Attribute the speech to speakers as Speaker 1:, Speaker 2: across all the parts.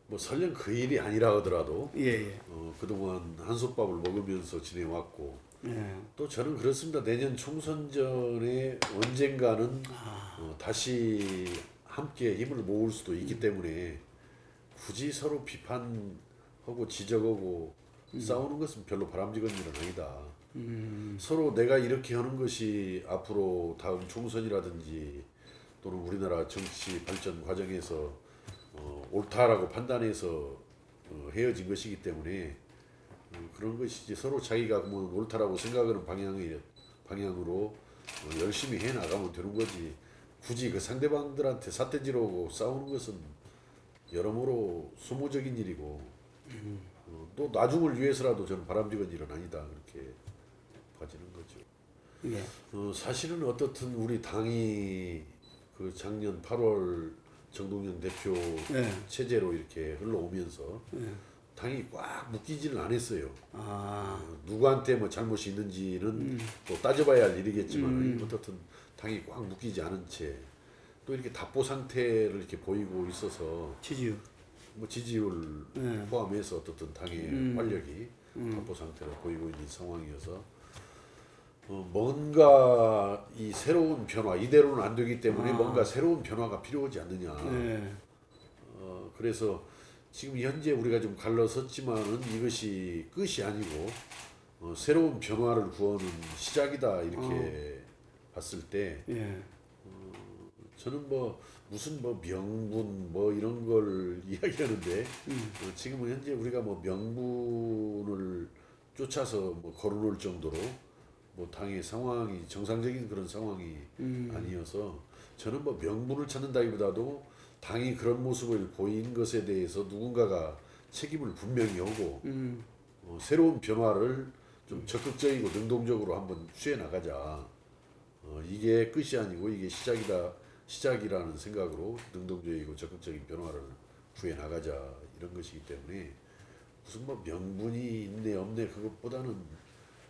Speaker 1: 뭐 설령 그 일이 아니라 하더라도
Speaker 2: 예.
Speaker 1: 그동안 한솥밥을 먹으면서 지내왔고
Speaker 2: 예.
Speaker 1: 또 저는 그렇습니다. 내년 총선 전에 언젠가는 다시 함께 힘을 모을 수도 있기 때문에 굳이 서로 비판하고 지적하고 싸우는 것은 별로 바람직한 일은 아니다. 서로 내가 이렇게 하는 것이 앞으로 다음 총선이라든지 또는 우리나라 정치 발전 과정에서 옳다라고 판단해서 헤어진 것이기 때문에 그런 것이지 서로 자기가 뭐 옳다라고 생각하는 방향으로 열심히 해 나가면 되는 거지. 굳이 그 상대방들한테 삿대질하고 싸우는 것은 여러모로 소모적인 일이고 또 나중을 위해서라도 저는 바람직한 일은 아니다 그렇게 봐지는 거죠.
Speaker 2: 예.
Speaker 1: 사실은 어떻든 우리 당이 그 작년 8월 정동영 대표
Speaker 2: 예.
Speaker 1: 체제로 이렇게 흘러오면서 당이 꽉 묶이지는 않았어요.
Speaker 2: 아.
Speaker 1: 누구한테 뭐 잘못이 있는지는 또 따져봐야 할 일이겠지만 어떻든 당이 꽉 묶이지 않은 채 또 이렇게 답보 상태를 이렇게 보이고 있어서
Speaker 2: 지지율.
Speaker 1: 뭐 지지율 포함해서 어떻든 당의 활력이 답보 상태로 보이고 있는 상황이어서 뭔가 이 새로운 변화 이대로는 안 되기 때문에 뭔가 새로운 변화가 필요하지 않느냐.
Speaker 2: 예.
Speaker 1: 그래서 지금 현재 우리가 좀 갈라섰지만은 이것이 끝이 아니고 새로운 변화를 구하는 시작이다 이렇게 봤을 때
Speaker 2: 예.
Speaker 1: 저는 뭐 무슨 뭐 명분 뭐 이런 걸 이야기하는데 지금은 현재 우리가 뭐 명분을 쫓아서 뭐 거론할 정도로 뭐 당의 상황이 정상적인 그런 상황이 아니어서 저는 뭐 명분을 찾는다기보다도 당이 그런 모습을 보인 것에 대해서 누군가가 책임을 분명히 하고 새로운 변화를 좀 적극적이고 능동적으로 한번 취해 나가자. 이게 끝이 아니고 이게 시작이라는 생각으로 능동적이고 적극적인 변화를 구해 나가자 이런 것이기 때문에 무슨 뭐 명분이 있네 없네 그것보다는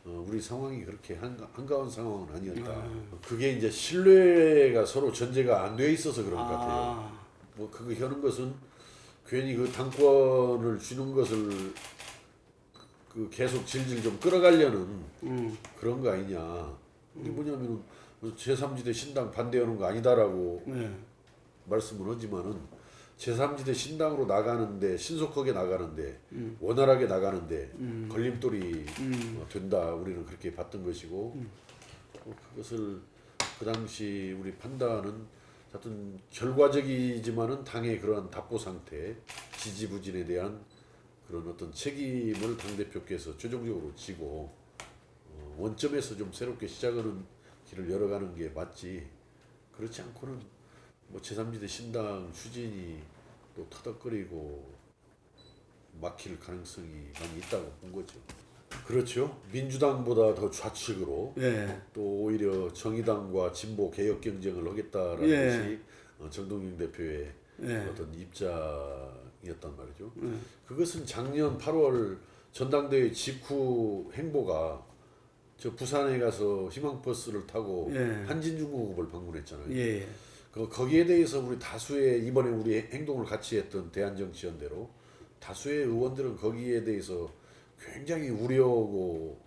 Speaker 1: 우리 상황이 그렇게 한가한 상황은 아니었다. 그게 이제 신뢰가 서로 전제가 안 돼 있어서 그런 것 같아요. 뭐 그거 하는 것은 괜히 그 당권을 주는 것을 그 계속 질질 좀 끌어가려는 그런 거 아니냐. 이게 뭐냐면은 제3지대 신당 반대하는 거 아니다라고
Speaker 2: 예.
Speaker 1: 말씀을 하지만은 제3지대 신당으로 나가는데 신속하게 나가는데 원활하게 나가는데 걸림돌이 된다 우리는 그렇게 봤던 것이고 그것을 그 당시 우리 판단은 하여튼 결과적이지만은 당의 그러한 답보 상태 지지부진에 대한 그런 어떤 책임을 당대표께서 최종적으로 지고 원점에서 좀 새롭게 시작하는 길을 열어가는 게 맞지 그렇지 않고는 뭐 제3지대 신당 추진이 또 터덕거리고 막힐 가능성이 많이 있다고 본 거죠. 그렇죠. 민주당보다 더 좌측으로
Speaker 2: 예.
Speaker 1: 또 오히려 정의당과 진보 개혁 경쟁을 하겠다라는
Speaker 2: 예.
Speaker 1: 것이 정동영 대표의
Speaker 2: 예.
Speaker 1: 어떤 입장이었단 말이죠. 그것은 작년 8월 전당대회 직후 행보가 저 부산에 가서 희망버스를 타고
Speaker 2: 예.
Speaker 1: 한진중공업을 방문했잖아요.
Speaker 2: 예.
Speaker 1: 거기에 대해서 우리 다수의 이번에 우리 행동을 같이 했던 대한정치연대로 다수의 의원들은 거기에 대해서 굉장히 우려하고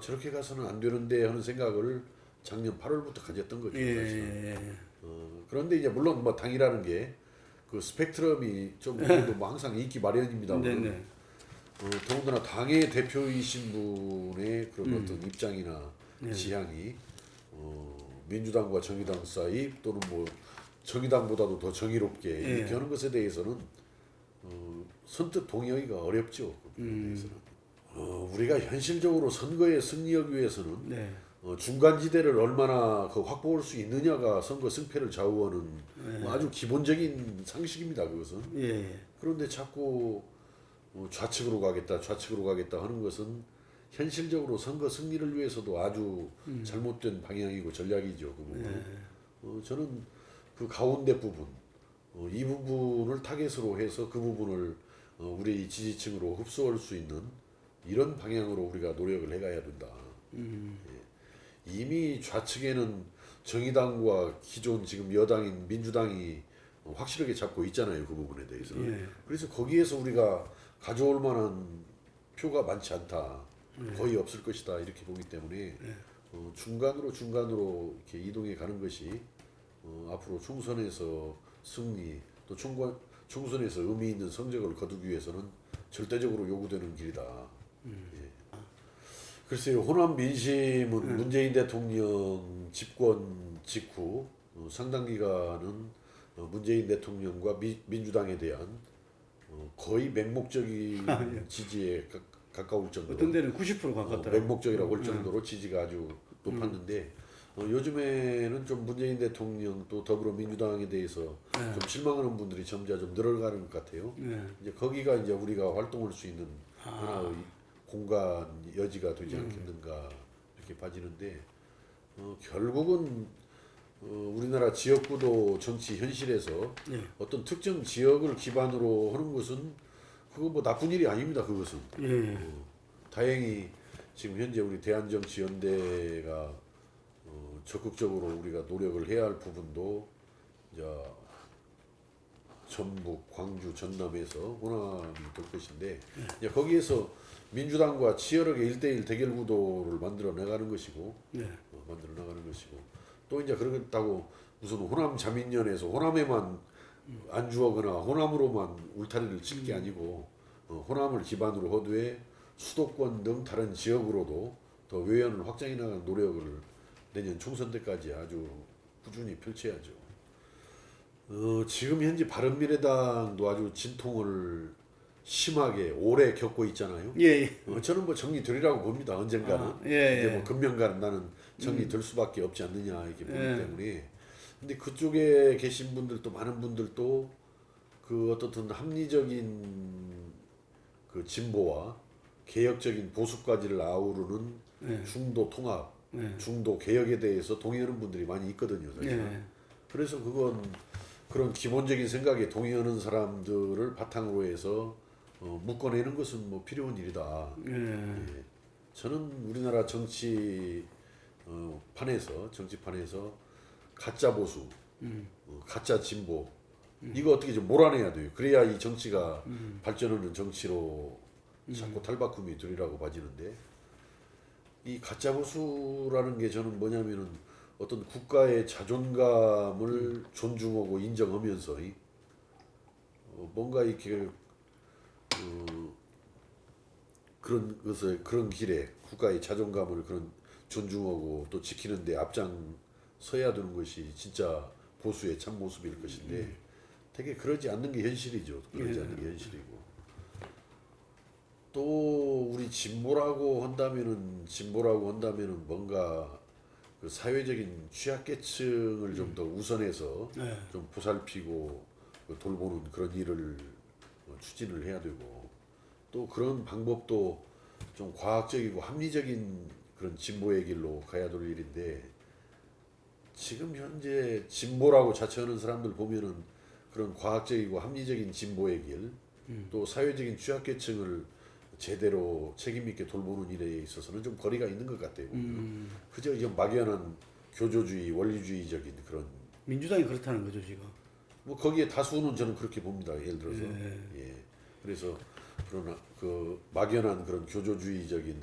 Speaker 1: 저렇게 가서는 안 되는데 하는 생각을 작년 8월부터 가졌던 거죠. 사실은.
Speaker 2: 예.
Speaker 1: 그런데 이제 물론 뭐 당이라는 게 그 스펙트럼이 좀 그래도 뭐 항상 있기 마련입니다만
Speaker 2: 네네.
Speaker 1: 더군다나 당의 대표이신 분의 그런 어떤 입장이나 지향이 민주당과 정의당 사이 또는 뭐 정의당보다도 더 정의롭게 이렇게 하는 것에 대해서는 선뜻 동의하기가 어렵죠. 거기에 대해서는. 우리가 현실적으로 선거에 승리하기 위해서는
Speaker 2: 네.
Speaker 1: 중간지대를 얼마나 그 확보할 수 있느냐가 선거 승패를 좌우하는 뭐 아주 기본적인 상식입니다. 그것은.
Speaker 2: 예.
Speaker 1: 그런데 자꾸 좌측으로 가겠다 하는 것은 현실적으로 선거 승리를 위해서도 아주 잘못된 방향이고 전략이죠. 그 부분. 저는 그 가운데 부분, 이 부분을 타겟으로 해서 그 부분을 우리 지지층으로 흡수할 수 있는 이런 방향으로 우리가 노력을 해가야 된다. 예. 이미 좌측에는 정의당과 기존 지금 여당인 민주당이 확실하게 잡고 있잖아요. 그 부분에 대해서는.
Speaker 2: 예.
Speaker 1: 그래서 거기에서 우리가 가져올 만한 표가 많지 않다. 거의 없을 것이다. 이렇게 보기 때문에 중간으로 이렇게 이동해 가는 것이 앞으로 총선에서 승리 또 총선에서 의미 있는 성적을 거두기 위해서는 절대적으로 요구되는 길이다. 예. 글쎄요, 호남 민심은 문재인 대통령 집권 직후 상당 기간은 문재인 대통령과 민주당에 대한 거의 맹목적인 지지에 가까울 정도로
Speaker 2: 어떤 데는 90% 가깝더라고요.
Speaker 1: 맹목적이라고 할 정도로 지지가 아주 높았는데 요즘에는 좀 문재인 대통령 또 더불어민주당에 대해서 좀 실망하는 분들이 점차 좀 늘어가는 것 같아요. 이제 거기가 이제 우리가 활동할 수 있는 하나의 공간 여지가 되지 않겠는가 이렇게 봐지는데 결국은 우리나라 지역구도 정치 현실에서 어떤 특정 지역을 기반으로 하는 것은 그거 뭐 나쁜 일이 아닙니다. 그것은 다행히 지금 현재 우리 대한정치연대가 적극적으로 우리가 노력을 해야 할 부분도 이제 전북, 광주, 전남에서 호남이 될 것인데 이제 거기에서 민주당과 치열하게 1대1 대결 구도를 만들어 나가는 것이고 만들어 나가는 것이고 또 이제 그렇다고 무슨 호남 자민련에서 호남에만 안주하거나 호남으로만 울타리를 칠 게 아니고 호남을 기반으로 허두에 수도권 등 다른 지역으로도 더 외연을 확장해 나가는 노력을 내년 총선 때까지 아주 꾸준히 펼쳐야죠. 지금 현재 바른미래당도 아주 진통을 심하게 오래 겪고 있잖아요. 저는 뭐 정리되리라고 봅니다. 언젠가는. 이제 뭐 금년간은 나는 정리될 수밖에 없지 않느냐 이렇게 보기 때문에. 근데 그쪽에 계신 분들도 많은 분들도 그 어떻든 합리적인 그 진보와 개혁적인 보수까지를 아우르는 중도 통합, 중도 개혁에 대해서 동의하는 분들이 많이 있거든요. 사실은. 그래서 그건 그런 기본적인 생각에 동의하는 사람들을 바탕으로 해서 묶어내는 것은 뭐 필요한 일이다. 예. 저는 우리나라 정치판에서 가짜 보수, 가짜 진보 이거 어떻게 좀 몰아내야 돼요. 그래야 이 정치가 발전하는 정치로 자꾸 탈바꿈이 되리라고 봐지는데 이 가짜 보수라는 게 저는 뭐냐면은 어떤 국가의 자존감을 존중하고 인정하면서 뭔가 이렇게 그런 길에 국가의 자존감을 그런 존중하고 또 지키는데 앞장 서야 되는 것이 진짜 보수의 참 모습일 것인데 되게 그러지 않는 게 현실이죠. 그러지 않는 게 현실이고 또 우리 진보라고 한다면은 뭔가 그 사회적인 취약계층을 좀 더 우선해서 좀 보살피고 돌보는 그런 일을 추진을 해야 되고 또 그런 방법도 좀 과학적이고 합리적인 그런 진보의 길로 가야 될 일인데 지금 현재 진보라고 자처하는 사람들 보면은 그런 과학적이고 합리적인 진보의 길, 또 사회적인 취약계층을 제대로 책임있게 돌보는 일에 있어서는 좀 거리가 있는 것 같아요. 그저 이제 막연한 교조주의, 원리주의적인 그런
Speaker 2: 민주당이 그렇다는 거죠 지금.
Speaker 1: 뭐 거기에 다수는 저는 그렇게 봅니다. 예를 들어서 그래서 그러나 그 막연한 그런 교조주의적인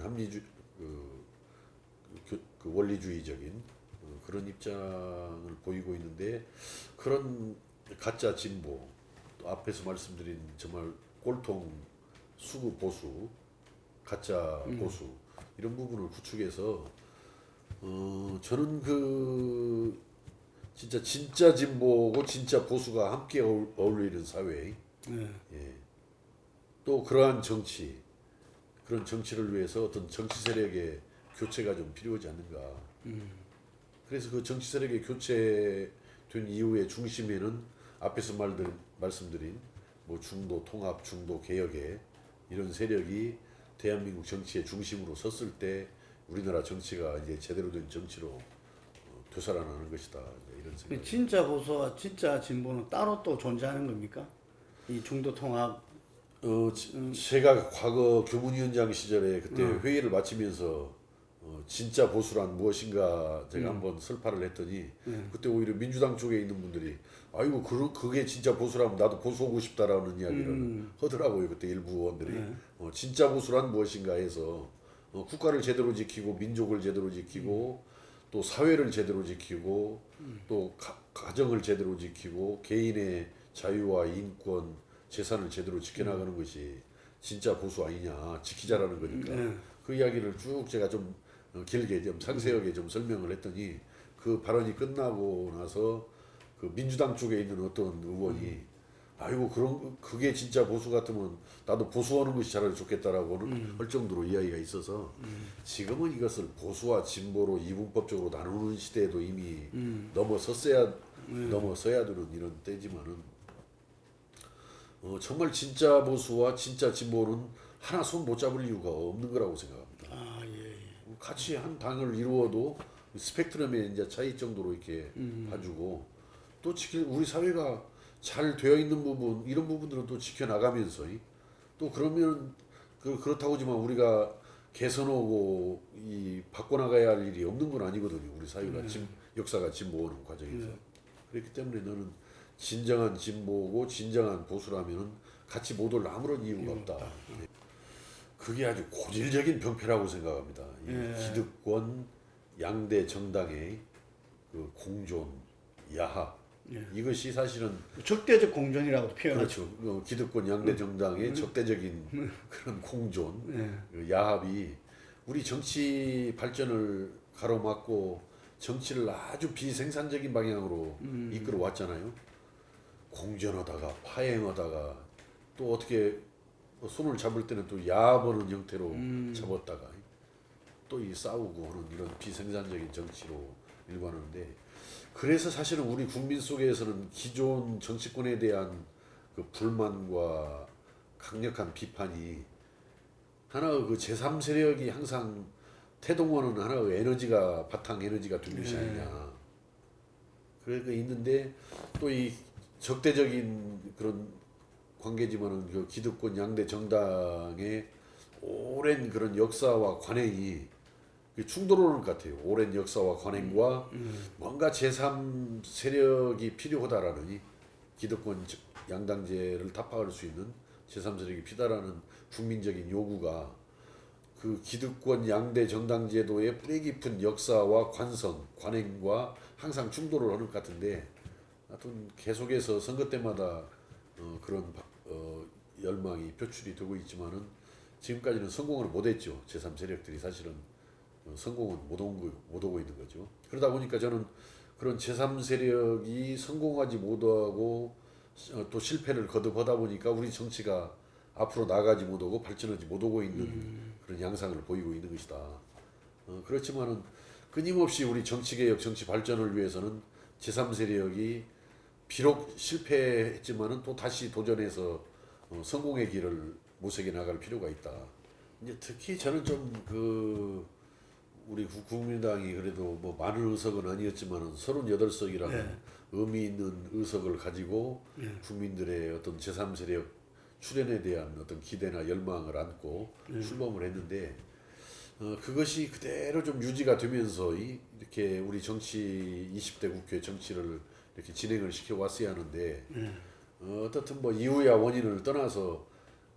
Speaker 1: 그 원리주의적인 그런 입장을 보이고 있는데 그런 가짜 진보 또 앞에서 말씀드린 정말 꼴통 수구 보수 가짜 보수 이런 부분을 구축해서 저는 그 진짜 진보고 진짜 보수가 함께 어울리는 사회 또 그러한 그런 정치를 위해서 어떤 정치 세력의 교체가 좀 필요하지 않는가. 그래서 그 정치 세력의 교체된 이후의 중심에는 앞에서 말씀드린 뭐 중도 통합, 중도 개혁에 이런 세력이 대한민국 정치의 중심으로 섰을 때 우리나라 정치가 이제 제대로 된 정치로 되살아나는 것이다. 이런 생각.
Speaker 2: 진짜 보수와 진짜 진보는 따로 또 존재하는 겁니까? 이 중도 통합.
Speaker 1: 제가 과거 교문위원장 시절에 그때 회의를 마치면서 진짜 보수란 무엇인가 제가 한번 설파를 했더니 그때 오히려 민주당 쪽에 있는 분들이 아이고 그게 진짜 보수라면 나도 보수하고 싶다라는 이야기를 하더라고요. 그때 일부 의원들이 진짜 보수란 무엇인가 해서 국가를 제대로 지키고 민족을 제대로 지키고 또 사회를 제대로 지키고 또 가정을 제대로 지키고 개인의 자유와 인권 재산을 제대로 지켜나가는 것이 진짜 보수 아니냐 지키자라는 거니까 그 이야기를 쭉 제가 좀 길게 좀 상세하게 좀 설명을 했더니 그 발언이 끝나고 나서 그 민주당 쪽에 있는 어떤 의원이 아이고 그게 진짜 보수 같으면 나도 보수하는 것이 차라리 좋겠다라고는 할 정도로 이야기가 있어서 지금은 이것을 보수와 진보로 이분법적으로 나누는 시대에도 이미 넘어서야 되는 이런 때지만은 정말 진짜 보수와 진짜 진보는 하나 손 못 잡을 이유가 없는 거라고 생각합니다.
Speaker 2: 아, 예, 예.
Speaker 1: 같이 한 당을 이루어도 스펙트럼의 이제 차이 정도로 이렇게 봐주고 또 우리 사회가 잘 되어 있는 부분 이런 부분들은 또 지켜나가면서 또 그러면 그렇다고 하지만 우리가 개선하고 바꿔나가야 할 일이 없는 건 아니거든요. 우리 사회가 역사가 진보하는 과정에서 그렇기 때문에 너는 진정한 진보고 진정한 보수라면은 같이 못 올 아무런 이유가 없다. 그게 아주 고질적인 병폐라고 생각합니다. 이 기득권 양대 정당의 그 공존 야합 이것이 사실은
Speaker 2: 적대적 공존이라고 표현하죠.
Speaker 1: 그렇죠. 기득권 양대 정당의 적대적인 그런 공존 그 야합이 우리 정치 발전을 가로막고 정치를 아주 비생산적인 방향으로 이끌어 왔잖아요. 공존하다가 파행하다가 또 어떻게 손을 잡을 때는 또 야합하는 형태로 잡았다가 또 싸우고 하는 이런 비생산적인 정치로 일관하는데 그래서 사실은 우리 국민 속에서는 기존 정치권에 대한 그 불만과 강력한 비판이 하나의 그 제3세력이 항상 태동하는 하나의 에너지가 바탕 에너지가 된 것이 아니냐. 그러니까 있는데 또 이 적대적인 그런 관계지만은 그 기득권 양대 정당의 오랜 그런 역사와 관행이 충돌하는 것 같아요. 오랜 역사와 관행과 뭔가 제3 세력이 필요하다라는 기득권 양당제를 타파할 수 있는 제3 세력이 필요하다라는 국민적인 요구가 그 기득권 양대 정당 제도의 뿌리 깊은 역사와 관성, 관행과 항상 충돌을 하는 것 같은데 하여튼 계속해서 선거 때마다 그런 열망이 표출이 되고 있지만은 지금까지는 성공을 못했죠. 제3 세력들이 사실은 성공은 못 오고 있는 거죠. 그러다 보니까 저는 그런 제3 세력이 성공하지 못하고 또 실패를 거듭하다 보니까 우리 정치가 앞으로 나가지 못하고 발전하지 못하고 있는 그런 양상을 보이고 있는 것이다. 그렇지만은 끊임없이 우리 정치개혁, 정치 발전을 위해서는 제3 세력이 비록 실패했지만은 또 다시 도전해서 성공의 길을 모색해 나갈 필요가 있다. 이제 특히 저는 좀 우리 국민당이 그래도 뭐 많은 의석은 아니었지만은 38석이라는 의미 있는 의석을 가지고 국민들의 어떤 제3 세력 출현에 대한 어떤 기대나 열망을 안고 출범을 했는데 그것이 그대로 좀 유지가 되면서 이렇게 우리 정치 20대 국회 정치를 이렇게 진행을 시켜 왔어야 하는데 어떻든 뭐 이유야 원인을 떠나서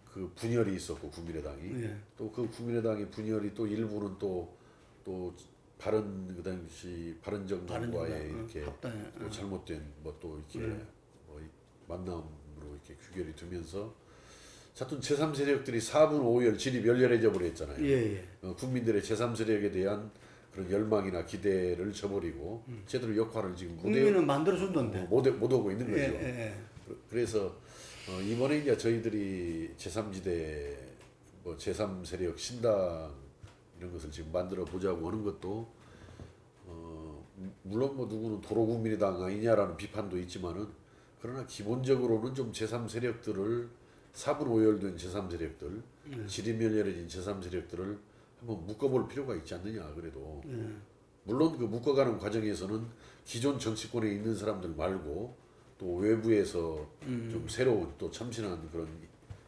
Speaker 1: 그 분열이 있었고 국민의당이 또 그 국민의당의 분열이 또 일부는 또 그 당시 바른정당과의 이렇게 또 잘못된 뭐 또 이렇게 뭐 만남으로 이렇게 귀결이 되면서 하여튼 제3 세력들이 4분 5열 진입 열렬해져 버렸잖아요. 국민들의 제3 세력에 대한 그런 열망이나 기대를 저버리고 제대로 역할을 지금
Speaker 2: 국민은 만들어준던데
Speaker 1: 못 오고 있는 거죠. 그래서 이번에 이제 저희들이 제3지대 뭐 제3 세력 신당 이런 것을 지금 만들어 보자고 하는 것도 물론 뭐 누구는 도로국민의당 아니냐라는 비판도 있지만은 그러나 기본적으로는 좀 제3 세력들을 4분 5열된 제3 세력들 지리멸렬해진 제3 세력들을 한번 묶어볼 필요가 있지 않느냐 그래도 물론 그 묶어가는 과정에서는 기존 정치권에 있는 사람들 말고 또 외부에서 좀 새로운 또 참신한 그런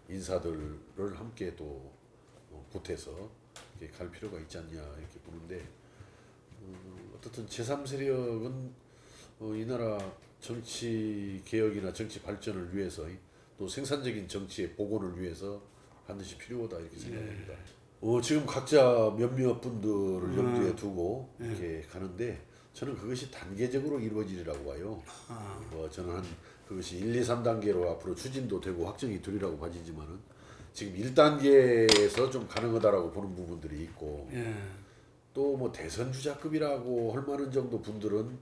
Speaker 1: 인사들을 함께 또 보태서 이렇게 갈 필요가 있지 않냐 이렇게 보는데 어떻든 제3세력은 이 나라 정치 개혁이나 정치 발전을 위해서 또 생산적인 정치의 복원을 위해서 반드시 필요하다 이렇게 생각합니다. 지금 각자 몇몇 분들을 염두에 두고 이렇게 가는데 저는 그것이 단계적으로 이루어지리라고 봐요. 저는 한 그것이 1, 2, 3단계로 앞으로 추진도 되고 확정이 되리라고 봐지지만은 지금 1단계에서 좀 가능하다라고 보는 부분들이 있고 또 뭐 대선 주자급이라고 할 만한 정도 분들은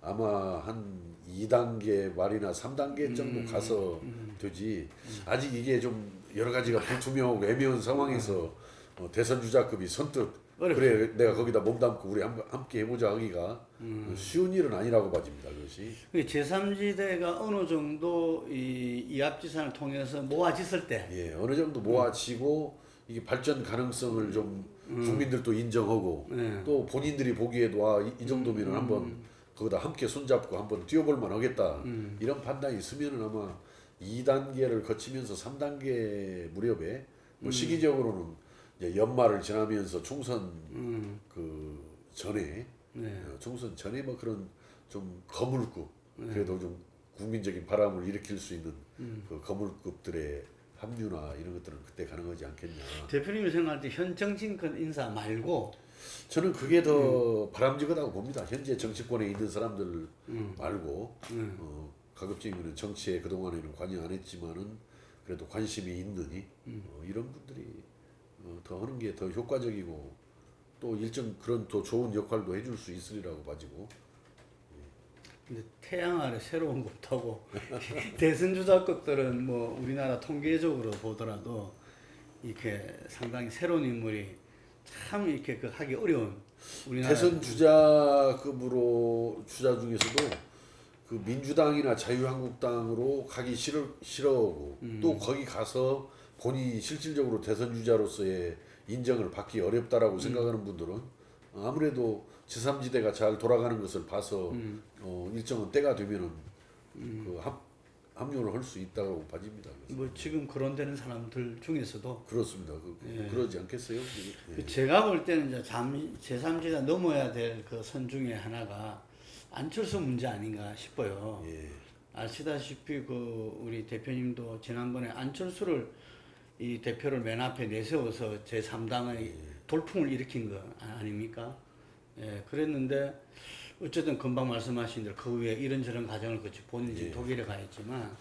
Speaker 1: 아마 한 2단계 말이나 3단계 정도 가서 되지 아직 이게 좀 여러 가지가 불투명하고 애매한 상황에서 대선 주자급이 선뜻 그래 내가 거기다 몸담고 우리 함께 해보자 하기가 쉬운 일은 아니라고 봐집니다. 그것이
Speaker 2: 제3지대가 어느 정도 이 이합지산을 통해서 모아졌을 때
Speaker 1: 예, 어느 정도 모아지고 이게 발전 가능성을 좀 국민들도 인정하고 또 본인들이 보기에도 이 정도면은 한번 거기다 함께 손잡고 한번 뛰어볼 만하겠다 이런 판단이 있으면은 아마 2단계를 거치면서 3단계 무렵에 뭐 시기적으로는 이제 연말을 지나면서 총선 그 전에 총선 전에 뭐 그런 좀 거물급 그래도 좀 국민적인 바람을 일으킬 수 있는 그 거물급들의 합류나 이런 것들은 그때 가능하지 않겠냐.
Speaker 2: 대표님이 생각할 때 현 정치권 인사 말고
Speaker 1: 저는 그게 더 바람직하다고 봅니다. 현재 정치권에 있는 사람들 말고 가급적이면 정치에 그동안에는 관여 안 했지만은 그래도 관심이 있는 이런 분들이 더 하는 게 더 효과적이고 또 일정 그런 더 좋은 역할도 해줄 수 있으리라고 봐지고.
Speaker 2: 근데 태양 아래 새로운 것하고 대선 주자급들은 뭐 우리나라 통계적으로 보더라도 이렇게 상당히 새로운 인물이 참 이렇게 그 하기 어려운 우리나라
Speaker 1: 대선 주자급으로 주자 중에서도 그 민주당이나 자유한국당으로 가기 싫어하고 또 거기 가서 본인이 실질적으로 대선 주자로서의 인정을 받기 어렵다라고 생각하는 분들은 아무래도 제3지대가 잘 돌아가는 것을 봐서 일정한 때가 되면은 그 합류를 할 수 있다고 봐집니다.
Speaker 2: 뭐 지금 그런 되는 사람들 중에서도
Speaker 1: 그렇습니다. 그러지 않겠어요? 예.
Speaker 2: 제가 볼 때는 이제 제3지대 넘어야 될 그 선 중에 하나가 안철수 문제 아닌가 싶어요.
Speaker 1: 예.
Speaker 2: 아시다시피 그 우리 대표님도 지난번에 안철수를 이 대표를 맨 앞에 내세워서 제3당의 돌풍을 일으킨 거 아닙니까? 예, 그랬는데 어쨌든 금방 말씀하신 대로 그 후에 이런저런 과정을 거치 본인이 지금 독일에 가 있지만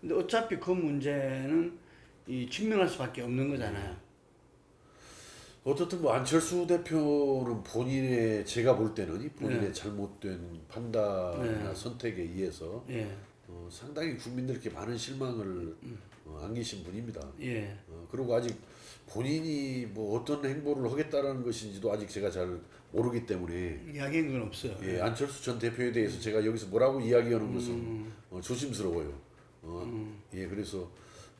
Speaker 2: 근데 어차피 그 문제는 이 증명할 수밖에 없는 거잖아요.
Speaker 1: 어떻든 뭐 안철수 대표는 본인의 제가 볼 때는 본인의 잘못된 판단이나 선택에 의해서 상당히 국민들께 많은 실망을 안기신 분입니다. 그리고 아직 본인이 뭐 어떤 행보를 하겠다라는 것인지도 아직 제가 잘 모르기 때문에
Speaker 2: 이야기한 건 없어요.
Speaker 1: 안철수 전 대표에 대해서 제가 여기서 뭐라고 이야기하는 것은 조심스러워요. 그래서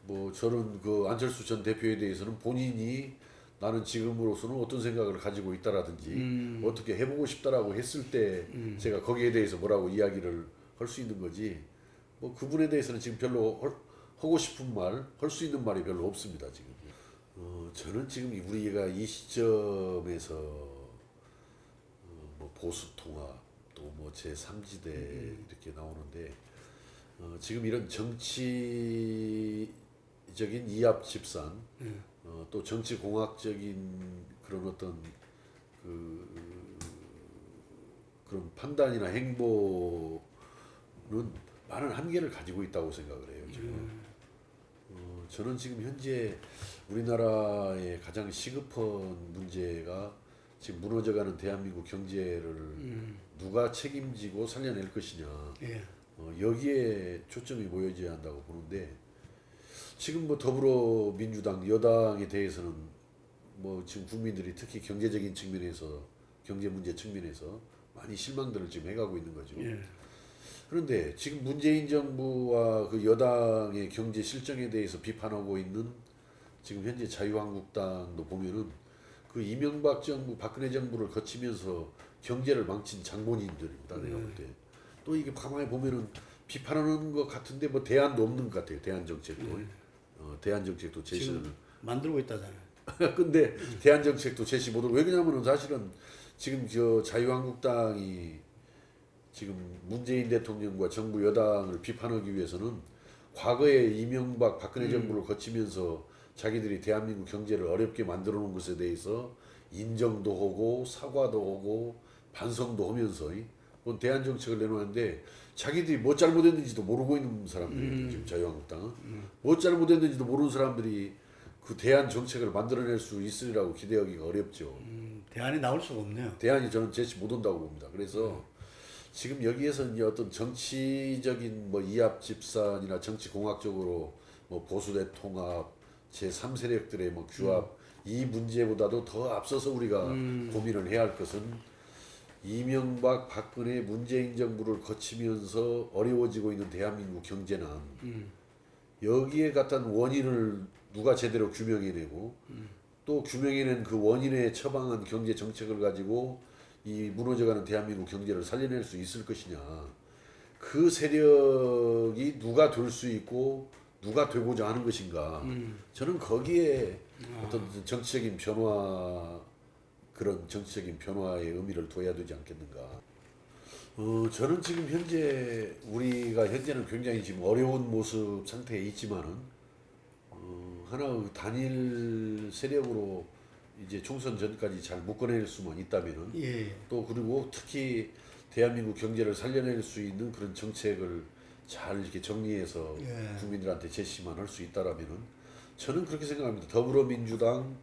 Speaker 1: 뭐 저는 그 안철수 전 대표에 대해서는 본인이 나는 지금으로서는 어떤 생각을 가지고 있다라든지 어떻게 해보고 싶다라고 했을 때 제가 거기에 대해서 뭐라고 이야기를 할 수 있는 거지 뭐 그분에 대해서는 지금 별로 하고 싶은 말, 할 수 있는 말이 별로 없습니다 지금. 저는 지금 우리가 이 시점에서 뭐 보수 통합 또 뭐 제3지대 이렇게 나오는데 지금 이런 정치적인 이합 집산 또 정치 공학적인 그런 어떤 그런 판단이나 행보는 많은 한계를 가지고 있다고 생각을 해요 지금. 저는 지금 현재 우리나라의 가장 시급한 문제가 지금 무너져가는 대한민국 경제를 누가 책임지고 살려낼 것이냐 여기에 초점이 모여져야 한다고 보는데 지금 뭐 더불어민주당 여당에 대해서는 뭐 지금 국민들이 특히 경제적인 측면에서 경제 문제 측면에서 많이 실망들을 지금 해가고 있는 거죠. 그런데 지금 문재인 정부와 그 여당의 경제 실정에 대해서 비판하고 있는 지금 현재 자유한국당도 보면은 그 이명박 정부, 박근혜 정부를 거치면서 경제를 망친 장본인들입니다. 내가 볼 때. 또 이게 가만히 보면은 비판하는 것 같은데 뭐 대안도 없는 것 같아요. 대안 정책도. 대안 정책도 제시를
Speaker 2: 지금 만들고 있다잖아요.
Speaker 1: 근데 대안 정책도 제시 못하고 왜 그러냐면은 사실은 지금 저 자유한국당이 지금 문재인 대통령과 정부 여당을 비판하기 위해서는 과거에 이명박 박근혜 정부를 거치면서 자기들이 대한민국 경제를 어렵게 만들어 놓은 것에 대해서 인정도 하고 사과도 하고 반성도 하면서 그건 대안 정책을 내놓았는데 자기들이 뭐 잘못했는지도 모르고 있는 사람들이에요. 지금 자유한국당은 뭐 잘못했는지도 모르는 사람들이 그 대안 정책을 만들어낼 수 있으리라고 기대하기가 어렵죠.
Speaker 2: 대안이 나올 수가 없네요.
Speaker 1: 대안이 저는 제시 못한다고 봅니다. 그래서 지금 여기에서 이제 어떤 정치적인 뭐 이합 집산이나 정치 공학적으로 뭐 보수대 통합, 제3 세력들의 뭐 규합 이 문제보다도 더 앞서서 우리가 고민을 해야 할 것은 이명박 박근혜 문재인 정부를 거치면서 어려워지고 있는 대한민국 경제는 여기에 갖다 원인을 누가 제대로 규명해내고 또 규명해낸 그 원인에 처방한 경제 정책을 가지고 이 무너져가는 대한민국 경제를 살려낼 수 있을 것이냐. 그 세력이 누가 될 수 있고 누가 되고자 하는 것인가. 저는 거기에 어떤 정치적인 변화 그런 정치적인 변화의 의미를 둬야 되지 않겠는가. 저는 지금 현재 우리가 현재는 굉장히 지금 어려운 모습 상태에 있지만은 하나 단일 세력으로 이제 총선 전까지 잘 묶어낼 수만 있다면은
Speaker 2: 예.
Speaker 1: 또 그리고 특히 대한민국 경제를 살려낼 수 있는 그런 정책을 잘 이렇게 정리해서
Speaker 2: 예.
Speaker 1: 국민들한테 제시만 할 수 있다라면은 저는 그렇게 생각합니다. 더불어민주당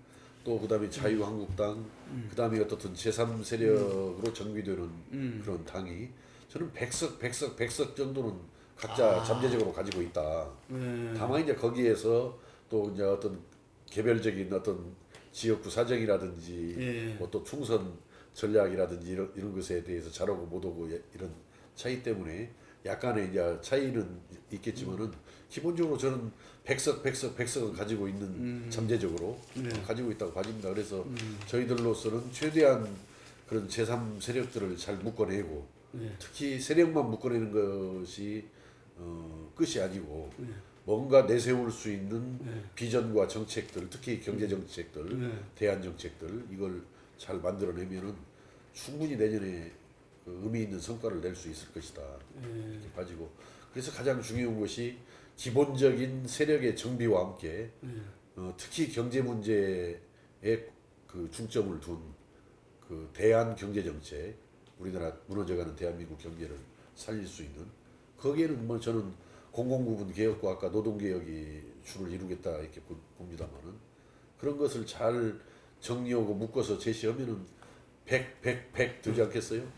Speaker 1: 또 그다음에 자유한국당 그다음에 어떻든 제3 세력으로 정비되는 그런 당이 저는 100석 정도는 각자 잠재적으로 가지고 있다.
Speaker 2: 예.
Speaker 1: 다만 이제 거기에서 또 이제 어떤 개별적인 어떤 지역구 사정이라든지
Speaker 2: 예.
Speaker 1: 뭐 또 총선 전략이라든지 이런 것에 대해서 잘하고 못하고 이런 차이 때문에 약간의 이제 차이는 있겠지만은 기본적으로 저는 100석을 가지고 있는 잠재적으로
Speaker 2: 네.
Speaker 1: 가지고 있다고 봐집니다. 그래서 저희들로서는 최대한 그런 제3 세력들을 잘 묶어내고
Speaker 2: 네.
Speaker 1: 특히 세력만 묶어내는 것이 끝이 아니고 뭔가 내세울 수 있는 비전과 정책들, 특히 경제 정책들,
Speaker 2: 네.
Speaker 1: 대안 정책들 이걸 잘 만들어내면은 충분히 내년에 그 의미 있는 성과를 낼 수 있을 것이다. 이렇게 가지고 그래서 가장 중요한 것이 기본적인 세력의 정비와 함께 특히 경제 문제에 그 중점을 둔 그 대안 경제 정책, 우리나라 무너져가는 대한민국 경제를 살릴 수 있는 거기에는 뭐 저는 공공부문 개혁과 아까 노동개혁이 주를 이루겠다 이렇게 봅니다만은 그런 것을 잘 정리하고 묶어서 제시하면은 100 되지 않겠어요?